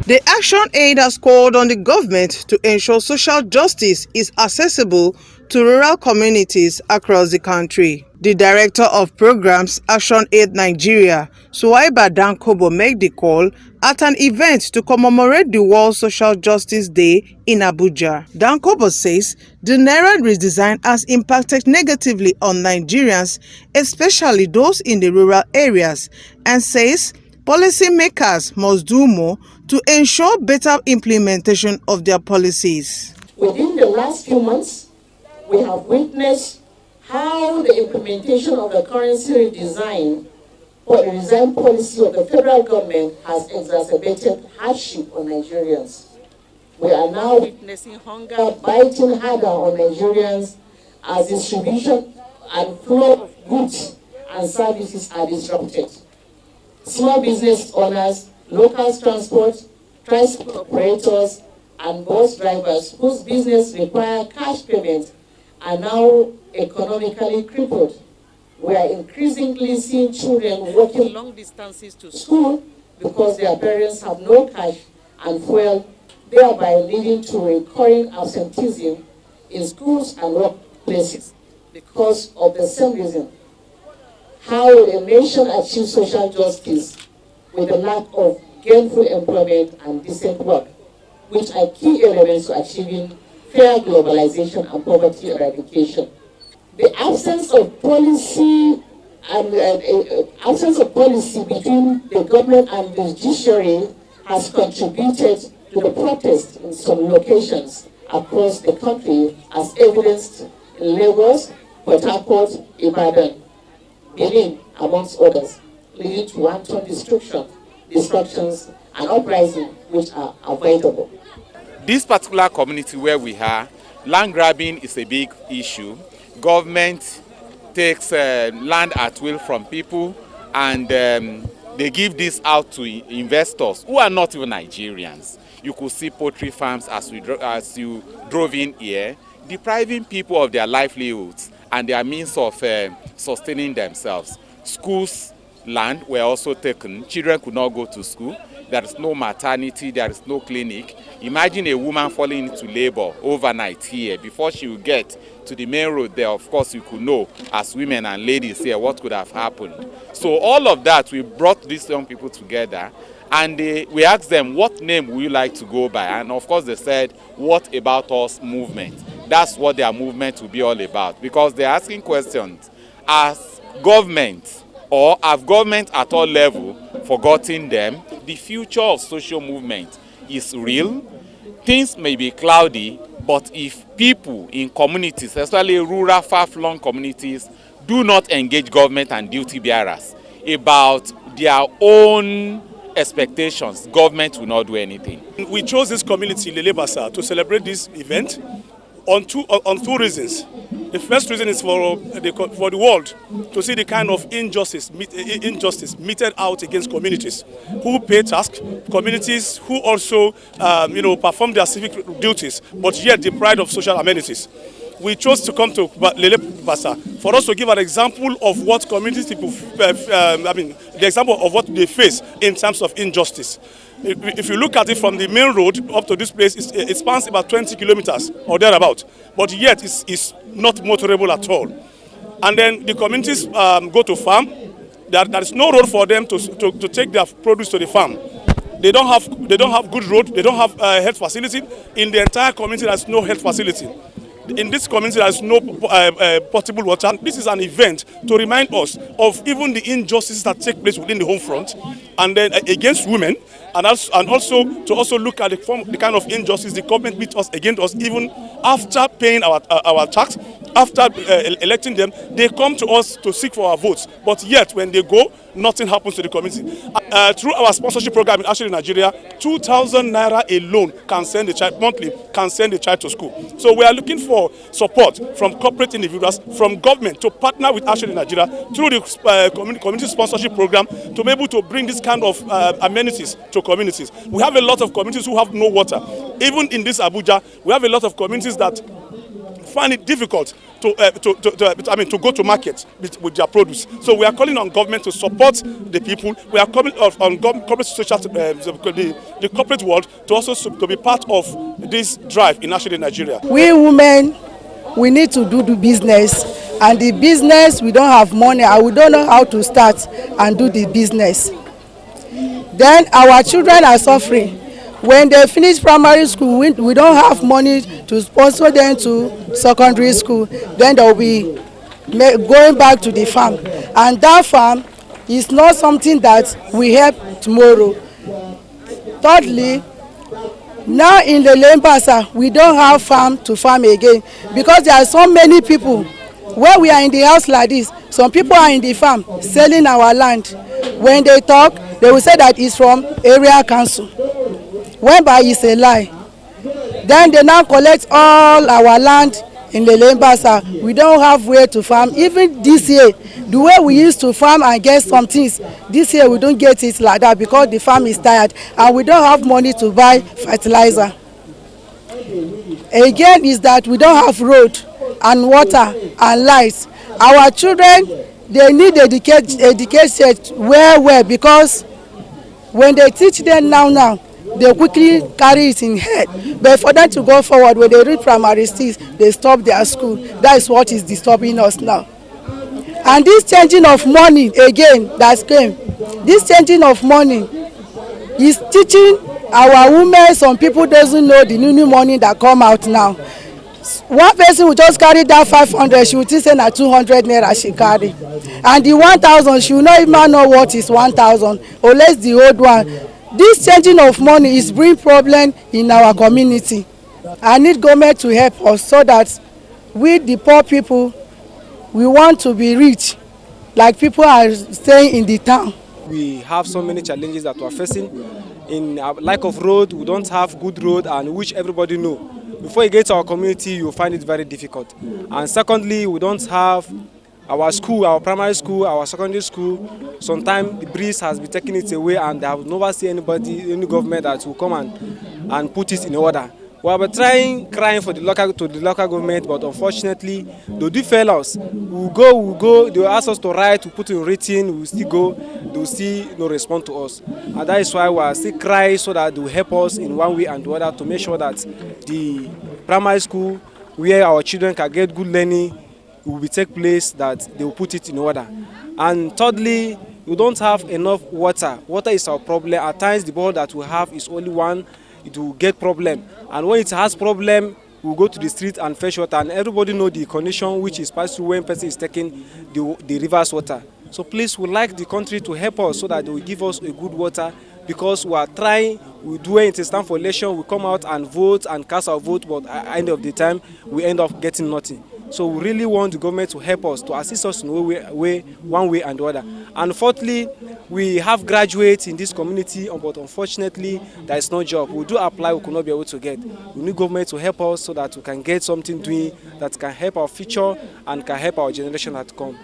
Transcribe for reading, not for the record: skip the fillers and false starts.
The action aid has called on the government to ensure social justice is accessible to rural communities across the country. The Director of Programs Action Aid Nigeria, Suwaiba Dankabo, made the call at an event to commemorate the World Social Justice Day in Abuja. Dankabo says the naira redesign has impacted negatively on Nigerians, especially those in the rural areas, and says policymakers must do more to ensure better implementation of their policies. Within the last few months, we have witnessed how the implementation of the currency redesign or redesign policy of the federal government has exacerbated hardship on Nigerians. We are now witnessing hunger biting harder on Nigerians as distribution and flow of goods and services are disrupted. Small business owners, local transport operators, and bus drivers whose business require cash payment are now economically crippled. We are increasingly seeing children walking long distances to school because their parents have no cash and fuel, thereby leading to recurring absenteeism in schools and workplaces because of the same reason. How will a nation achieve social justice with the lack of gainful employment and decent work, which are key elements to achieving fair globalization and poverty eradication? The absence of policy between the government and the judiciary has contributed to the protest in some locations across the country, as evidenced in Lagos, Port Harcourt, Ibadan, Benin, amongst others, leading to wanton destructions, and uprising which are avoidable. This particular community where we are, land grabbing is a big issue. Government takes land at will from people, and they give this out to investors who are not even Nigerians. You could see poultry farms as you drove in here, depriving people of their livelihoods and their means of sustaining themselves. Schools, land were also taken. Children could not go to school. There is no maternity, there is no clinic. Imagine a woman falling into labor overnight here. Before she will get to the main road there, of course, you could know, as women and ladies here, what could have happened. So all of that, we brought these young people together, and we asked them, what name would you like to go by? And of course, they said, what about us movement? That's what their movement will be all about, because they're asking questions. As government, or have government at all level forgotten them? The future of social movement is real. Things may be cloudy, but if people in communities, especially rural, far-flung communities, do not engage government and duty bearers about their own expectations, government will not do anything. We chose this community, Lelebasa, to celebrate this event on two reasons. The first reason is for the world to see the kind of injustice meted out against communities who pay tax, communities who also perform their civic duties, but yet deprived of social amenities. We chose to come to Lelebasa for us to give an example of what community people, the example of what they face in terms of injustice. If you look at it from the main road up to this place, it spans about 20 kilometers or thereabout, but yet it's not motorable at all. And then the communities go to farm. There is no road for them to take their produce to the farm. They don't have good road. They don't have health facility. In the entire community, there's no health facility. In this community, there is no potable water. This is an event to remind us of even the injustices that take place within the home front, and then against women, and also to look at the kind of injustice the government meets us against us even after paying our tax. After electing them, they come to us to seek for our votes. But yet, when they go, nothing happens to the community. Through our sponsorship program in Actually Nigeria, 2,000 naira alone can send the child monthly, can send the child to school. So we are looking for support from corporate individuals, from government to partner with Actually Nigeria through the community sponsorship program to be able to bring this kind of amenities to communities. We have a lot of communities who have no water. Even in this Abuja, we have a lot of communities that find it difficult to go to market with their produce. So we are calling on government to support the people. We are calling on corporate social, the corporate world to also to be part of this drive in actually Nigeria. We women, we need to do the business, and the business we don't have money and we don't know how to start and do the business. Then our children are suffering. When they finish primary school, we don't have money to sponsor them to secondary school. Then they will be going back to the farm, and that farm is not something that we help tomorrow. Thirdly, now in the Lembasa, we don't have farm to farm again, because there are so many people. Where we are in the house like this, some people are in the farm selling our land. When they talk, they will say that it's from area council, whereby it's a lie. Then they now collect all our land in the Lembasa. We don't have where to farm. Even this year, the way we used to farm and get some things, this year we don't get it like that because the farm is tired and we don't have money to buy fertilizer. Again is that we don't have road and water and lights. Our children, they need education well, because when they teach them now, they quickly carry it in head. But for them to go forward, when they reach primary stage, they stop their school. That is what is disturbing us now. And this changing of money again that came, this changing of money is teaching our women. Some people doesn't know the new money that come out now. One person will just carry that 500, she will think say na 200 naira she carry, and the 1,000 she will not even know what is 1,000, unless the old one. This changing of money is bring problem in our community. I need government to help us so that we, the poor people, we want to be rich like people are staying in the town. We have so many challenges that we are facing. In lack of road, we don't have good road, and which everybody know. Before you get to our community, you find it very difficult. And secondly, we don't have our school, our primary school, our secondary school. Sometimes the breeze has been taking it away, and I have never seen anybody, any government that will come and put it in order. We have been crying for the local government, but unfortunately, they do fail us. We go, they will ask us to write, to put in written, we will still go, they will still no respond to us. And that is why we are still crying so that they will help us in one way and the other to make sure that the primary school, where our children can get good learning, will be take place, that they will put it in order. And thirdly, we don't have enough water. Water is our problem. At times, the ball that we have is only one. It will get problem, and when it has problem, we will go to the street and fetch water, and everybody know the condition which is passed through when person is taking the river's water. So please, we like the country to help us so that they will give us a good water, because we are trying, we do it is time for election, we come out and vote and cast our vote, but at the end of the time, we end up getting nothing. So we really want the government to help us, to assist us in one way and the other. And fourthly, we have graduates in this community, but unfortunately, there is no job. We do apply, we could not be able to get. We need government to help us so that we can get something doing that can help our future and can help our generation that come.